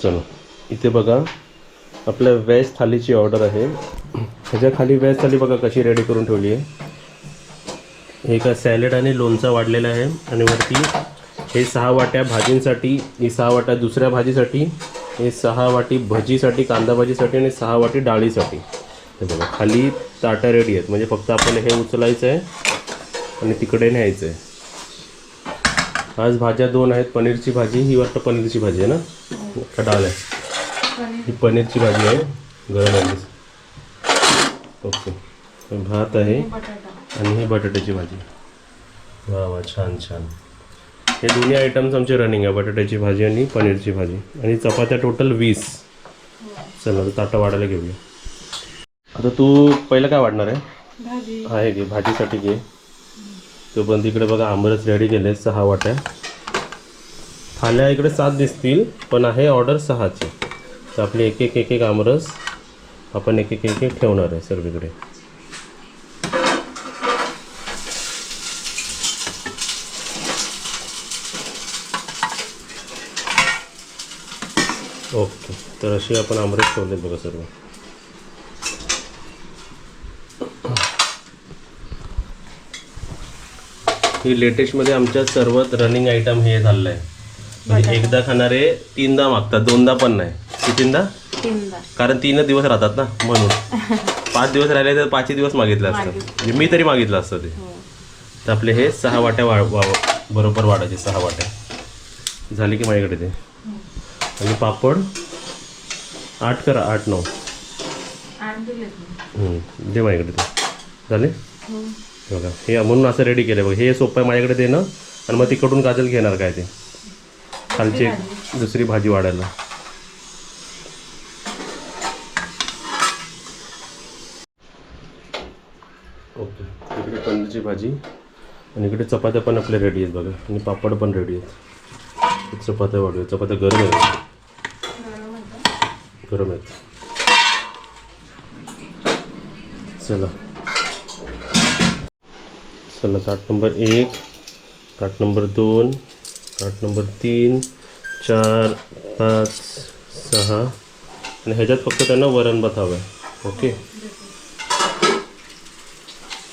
चलो इथे बघा आपल्या व्हेज थालीची ऑर्डर आहे. ह्याच्या खाली व्हेज थाली बघा कशी रेडी करून ठेवली आहे. एक सॅलड आणि लोणचा वाढलेला आहे आणि वरती हे 6 वाट्या भाजींसाठी, ही 6 वाट्या दुसऱ्या भाजीसाठी, हे 6 वाटी भजीसाठी, कांदा भाजीसाठी आणि 6 वाटी डाळीसाठी. हे बघा खाली ताटं रेडी आहेत. म्हणजे फक्त आपल्याला हे उचलायचं आहे आणि तिकडे न्यायचं आहे. आज भाज्या 2 आहेत. पनीरची भाजी, ही वाटतं पनीरची भाजी आहे ना का डाळ आहे? ही पनीरची भाजी आहे गरम आहे. ओके, भात आहे आणि ही बटाट्याची भाजी. वा वा, छान छान. हे दोन्ही आयटम्स आमचे रनिंग आहे, बटाट्याची भाजी आणि पनीरची भाजी. आणि चपात्या टोटल 20. चला आता ताटं वाढायला घेऊया. आता तू पहिलं काय वाढणार आहे? आहे घे, भाजीसाठी घे. तो पण तिकडे बघा आमरस रेडी केले 6 वाट्या. थाल्या इकडे 7 दिसतील पण आहे ऑर्डर 6ची. तर आपली एक एक आमरस आपण एक ठेवणार आहे सर्वीकडे. ओके, तर अशी आपण आमरस ठेवलेत बघा सर्व. ही लेटेस्टमध्ये आमच्या सर्वात रनिंग आयटम हे झालेलं आहे. म्हणजे एकदा खाणारे 3दा मागतात, 2दा पण नाही. कितींदा? 3दा. कारण 3 दिवस राहतात ना म्हणून. 5 दिवस राहिले तर 5 दिवस मागितलं असतं. म्हणजे मी तरी मागितलं असतं ते. तर आपले हे 6 वाट्या बरोबर वाढायचे. 6 वाट्या झाली की माझ्याकडे ते. आणि पापड 8 करा, 8-9 दे माझ्याकडे ते. झाले बघा. हे म्हणून असं रेडी केलं बघा. हे सोपं आहे माझ्याकडे देणं. आणि मग तिकडून काजल घेणार काय ते खालची दुसरी भाजी वाढायला. ओके, इकडे पनीरची भाजी आणि इकडे चपात्या पण आपल्या रेडी आहेत बघा. आणि पापड पण रेडी आहेत. चपात्या वाढूया. चपात्या गरम आहेत, गरम आहेत. चला चला, ताट नंबर 1, ताट नंबर 2, ताट नंबर 3, 4, 5, 6. आणि ह्याच्यात फक्त त्यांना वरण भात हवं आहे. ओके,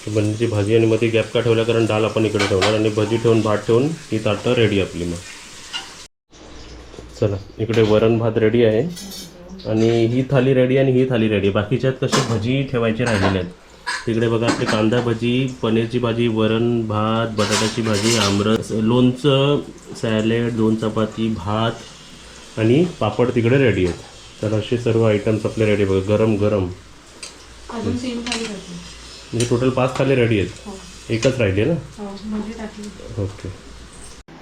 पनीरची भाजी आणि मग ती गॅप का ठेवला कारण डाळ आपण इकडे ठेवणार आणि भजी ठेवून भात ठेवून ही ताटं रेडी आपली. मग चला, इकडे वरण भात रेडी आहे आणि ही थाली रेडी आणि ही थाली रेडी. बाकीच्यात कसे भजी ठेवायचे राहिलेले आहेत. तिकडे बघा आपली कांदा भजी, पनीरची भाजी, वरण भात, बटाट्याची भाजी, आमरस, लोणचं, सॅलेड, 2 चपाती, भात आणि पापड तिकडे रेडी आहेत. तर असे सर्व आयटम्स आपले रेडी बघा, गरम गरम. म्हणजे टोटल 5 थाली रेडी आहेत. एकच राहिली ना. ओके.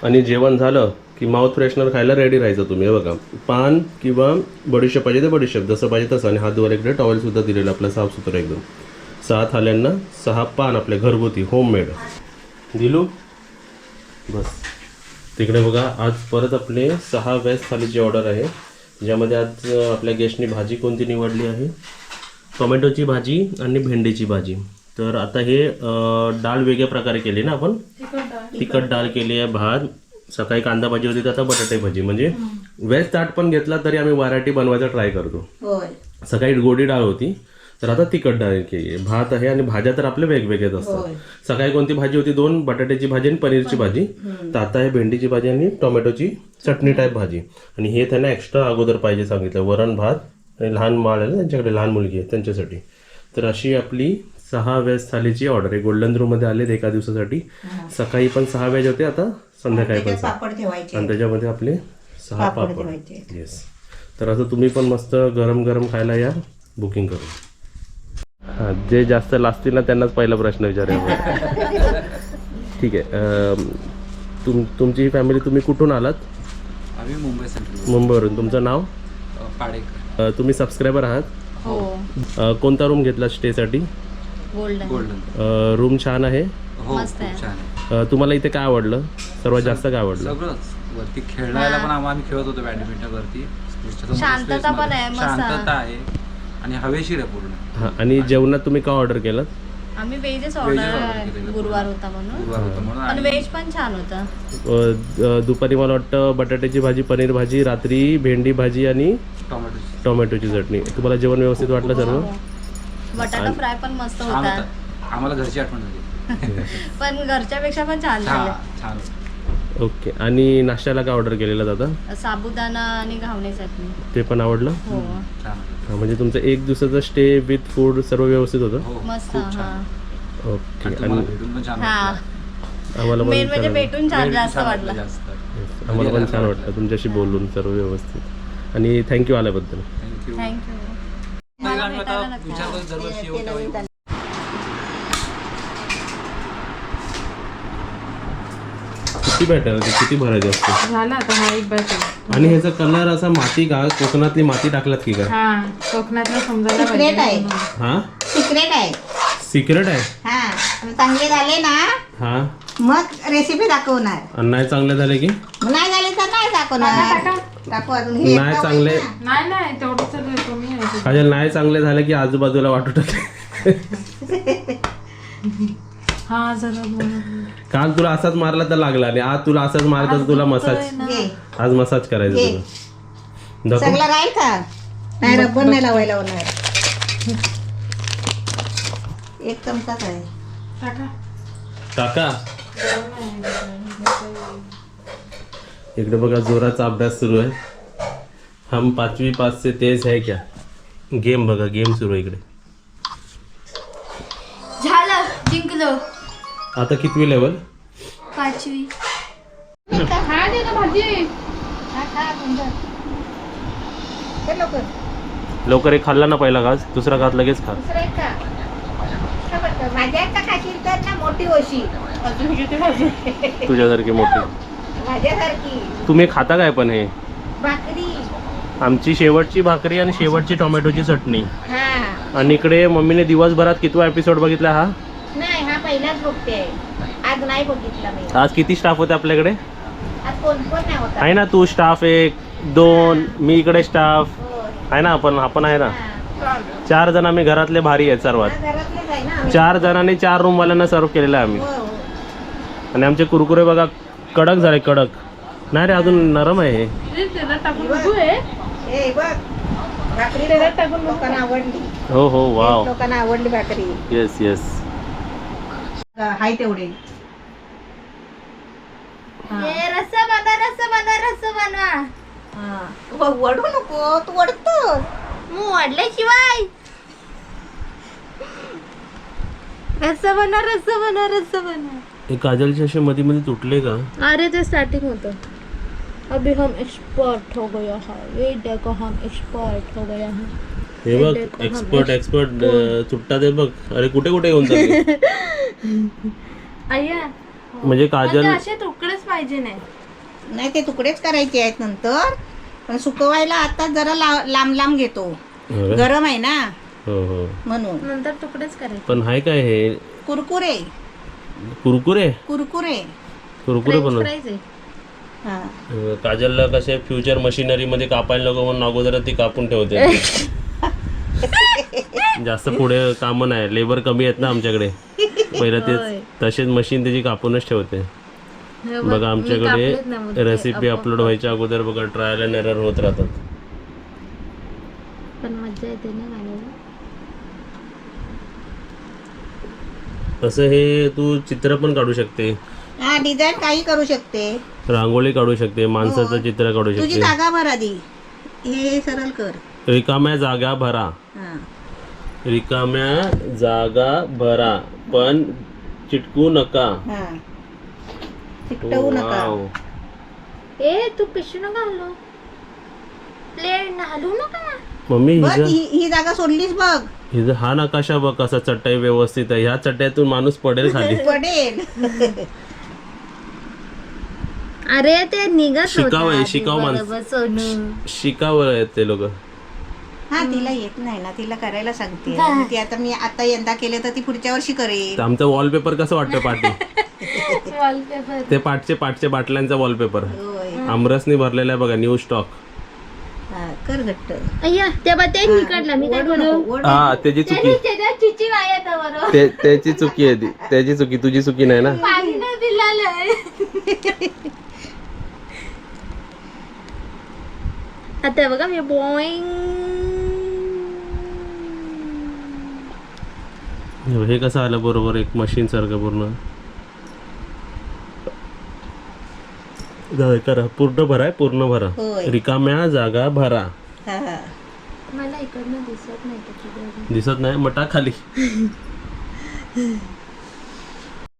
आणि जेवण झालं की माउथ फ्रेशनर खायला रेडी राहायचं तुम्ही. हे बघा, पान किंवा बडीशेप पाहिजे तर बडीशेप, जसं पाहिजे तसं. आणि हात धुवायला इकडे टॉवेलसुद्धा दिलेलं आपलं साफसुथरं एकदम. 6 थाल्यांना 6 पान आपले घरगुती होममेड दिलू. बस तिकडे बघा, आज परत आपले 6 व्हेज थालीची ऑर्डर आहे. ज्यामध्ये आज आपल्या गेस्टनी भाजी कोणती निवडली आहे? टोमॅटोची भाजी आणि भेंडीची भाजी. तर आता हे डाळ वेगळ्या प्रकारे केली ना आपण. तिखट डाळ केली आहे. भात, सकाळी कांदा भाजी होती तर आता बटाटे भाजी. म्हणजे व्हेज ताट पण घेतला तरी आम्ही व्हरायटी बनवायचा ट्राय करतो. सकाळी गोडी डाळ होती तर आता तिखट डाळ केली. भात आहे आणि भाज्या तर आपल्या वेगवेगळ्याच असतात. सकाळी कोणती भाजी होती? 2, बटाट्याची भाजी आणि पनीरची भाजी. तर आता आहे भेंडीची भाजी आणि टोमॅटोची चटणी टाईप भाजी. आणि हे त्यांना एक्स्ट्रा अगोदर पाहिजे सांगितलं. वरण भात आणि लहान बाळ आहे ना त्यांच्याकडे, लहान मुलगी आहे त्यांच्यासाठी. तर अशी आपली 6 व्हेज थालीची ऑर्डर आहे. गोल्डन रूममध्ये आलेत एका दिवसासाठी. सकाळी पण 6 व्हेज होते, आता संध्याकाळी पण 6. आणि त्याच्यामध्ये आपले 6 पापड. येस. तर असं तुम्ही पण मस्त गरम गरम खायला या, बुकिंग करून. हां, जे जास्त लाजतील ना त्यांनाच पहिला प्रश्न विचारायचा. ठीक आहे. तुमची फॅमिली, तुम्ही कुठून आलात? आम्ही मुंबई सेंट्रल. मुंबईवरून. तुमचं नाव? पाडेकर. तुम्ही सबस्क्रायबर आहात? हो. कोणता रूम घेतला स्टेसाठी? गोल्डन. रूम छान आहे. हो, खूप छान आहे. तुम्हाला इथे काय आवडलं? सर्वात जास्त काय आवडलं? सगळंच. वरती खेळायला पण आम्ही खेळत होतो बॅडमिंटन वरती. शांतता पण आहे, मस्त. शांतता आहे आणि हवेशीर आहे पूर्ण. हां. आणि जेवणात तुम्ही काय ऑर्डर केलं? आम्ही व्हेजच order ऑर्डर केलेलं. गुरुवार होता म्हणून गुरुवार होतं म्हणून पण आणि व्हेज पण छान होतं. दुपारी मला वाटतं बटाट्याची भाजी, पनीर भाजी, रात्री भेंडी भाजी आणि टोमॅटो टोमॅटोची चटणी. तुम्हाला जेवण व्यवस्थित वाटलं सर्व? बटाटा फ्राय पण मस्त छान होता होता. आम्हाला घरची आठवण झाली. पण घरच्यापेक्षा पण छान झालं. छान होतं. ओके. आणि नाश्त्याला काय ऑर्डर केलेलं दादा? साबुदाणा आणि घावणे चटणी. ते पण आवडलं? हो छान होतं. हा, म्हणजे तुमचं एक दिवसाचा स्टे विथ फूड सर्व व्यवस्थित होतं? हो, मस्त. खूप हा छान. ओके. आणि आणि तुम्हाला भेटून पण छान हा वाटलं. आम्हाला पण मेन म्हणजे छान भेटून छान भेटून जास्त छान वाटलं. जास्त. आम्हाला पण छान वाटलं तुमच्याशी बोलून सर्व व्यवस्थित. आणि थँक्यू आल्याबद्दल. थँक्यू. थँक्यू. मला आम्ही भेटायला आता नक्की विचार करत दरवर्षी येऊ तेव्हा येऊ. किती भेटायला ते किती भरायचे असते? झाला आता हा एक बस आहे. आणि ह्याचा कलर असा माती का कोकणातली माती टाकलात की काय? हा कोकणातलं समजायला सिक्रेट आहे. पाहिजे. हा सिक्रेट आहे. सिक्रेट आहे? हा चांगले झाले ना हा. मग रेसिपी दाखवणार. आणि नाही चांगले झाले की? नाही झाले तर नाही दाखवणार. दाखव अजून हे नाही चांगले नाही नाही तेवढंच कमी आहे. काजल, नाही चांगले झाले की आजूबाजूला वाटू टाकले. हा जरा काल तुला असाच मारला तर लागला आणि आज तुला असाच मारला तर तुला मसाज. घे. आज मसाज करायचं घे. तुला. दाखव. चांगला राहील का नाही रब्बर नाही लावायला होणार. एक चमचाच आहे. टाका. काका इकडे बघा जोराचा अभ्यास सुरू आहे. हम 5वीं पास से तेज है क्या? गेम बघा, गेम सुरू आहे इकडे. झालं जिंकलो. आता कितवी लेवल? 5वी. हा दे ना भाजी. हे लवकर. लवकर एक खाल्ला ना पहिला घास, दुसरा घास लगेच खा. दुसरं एक का? का बरं का? भाज्या का खाशील तर ना मोठी होशी. अजून किती भाजी? तुझ्यासारखी मोठी. भाज्यासारखी तुम्ही खाता काय पण हे? भाकरी. आमची शेवटची भाकरी आणि शेवटची टोमॅटोची चटणी. हा आणि इकडे मम्मीने दिवसभरात कितवा एपिसोड बघितला हा? नाही हा पहिलाच बघते. आज नाही बघितला मी. आज किती स्टाफ होते आपल्याकडे? आज कोण कोण नाही होता. आहे ना, तू स्टाफ 1 2, मी इकडे स्टाफ होय. आहे ना, आपण आहे ना. हा. 4 जण आम्ही घरातले भारी आहेत सर्वात. हा, घरातलेच आहे ना आम्ही. 4 जणांनी 4 रूमवाल्यांना सर्व केलेलं आहे आम्ही. हो, हो. आणि आमचे कुरकुरे बघा कडक झाले, कडक. नाही रे, अजून नरम आहे हे. त्याला टाकून बघू आहे. ए बघ भाकरी लोकांना आवडली. हो हो, वाव. लोकांना आवडली भाकरी. Yes yes. हाय तेवढे. रस्सा बनवा, रस्सा बनवा, रस्सा बनवा. हा. वडू नको, तू वडतो. मग वाढल्याशिवाय रस्सा बनवा, रस्सा बनवा, रस्सा बनवा. हे काजलचे असे मध्ये मध्ये तुटले का? अरे ते स्टार्टिंग होतं. अभी हम एक्सपर्ट हो गया है. ये देखो हम एक्सपर्ट हो गया है. हे बघ, एक्सपर्ट तुटतात हे बघ. अरे कुठे कुठे येऊन चालले? अय्या म्हणजे काजल असे तुकडेच पाहिजे नाही. नाही ते तुकडेच करायचे आहेत नंतर. पण सुकवायला आता जरा लांब लांब घेतो. हो का? गरम आहे ना हो हो. म्हणून. नंतर तुकडेच करायचे. पण हाय काय हे कुरकुरे कुरकुरे? कुरकुरे. कुरकुरे बनव. फ्राईज आहे. हा. काजलला कसे फ्युचर मशिनरी मध्ये कापायला नको म्हणून अगोदर ती कापून ठेवते. जास्त पुढे काम नाही, लेबर कमी आहेत ना आमच्याकडे. पहिलं ते तसेच मशीन त्याची कापूनच ठेवते. हे बघ, बघा मी कापलेत ना मग आमच्याकडे ते रेसिपी अपलोड व्हायच्या अगोदर बघा ट्रायल अँड एरर होत राहतात. पण मज्जा येते ना खायला. तसं हे तू चित्र पण काढू शकते, हा डिझाईन काही करू शकते. रांगोळी काढू शकते, माणसाचं चित्र काढू तुझी शकते. जागा भर आधी. हे सरळ कर. रिकाम्या जागा भरा, हा. रिकाम्या जागा भरा, पण चिटकू नका. हा. चिकटवू नका. वाव. ए तू पिशू नका घालू. प्लेट हलवू नका. मम्मी बघ हिचं ही जागा सोडलीस बघ. हिचं हा नकाशा बघ कसा चटई व्यवस्थित आहे. ह्या चटईतून माणूस पडेल खाली. पडेल. अरे ते निघत शिकाव आहे, होतं शिकाव आधी माणसं. बरोबर सोनू. शिकावं आहेत ते लोक. हा तिला येत नाही ना, तिला करायला सांगते. ती आता मी आता यंदा केले तर ती पुढच्या वर्षी करेल. आमचं वॉलपेपर कसं वाटतं पाठी? वॉलपेपर. ते पाठचे बाटल्यांचा वॉलपेपर होय. आमरसनी भरलेला आहे बघा, न्यू स्टॉक. हा, कर घट्ट. अय्या तेव्हा ते निकडलं मी काय ओढू करू नको, ओढू हा त्याची चुकी चिची वाया तर बरं त्याची चुकी आहे ती त्याची चुकी तुझी चुकी नाही ना. पाणी नाही दिलेलं आता बघा मी हे कसं आलं बरोबर एक मशीन सारखं पूर्ण. जाऊ दे, करा पूर्ण भरा पूर्ण भरा होय. रिकाम्या जागा भरा. हा, हा. मला इकडनं दिसत नाही त्याची दिसत नाही मटा खाली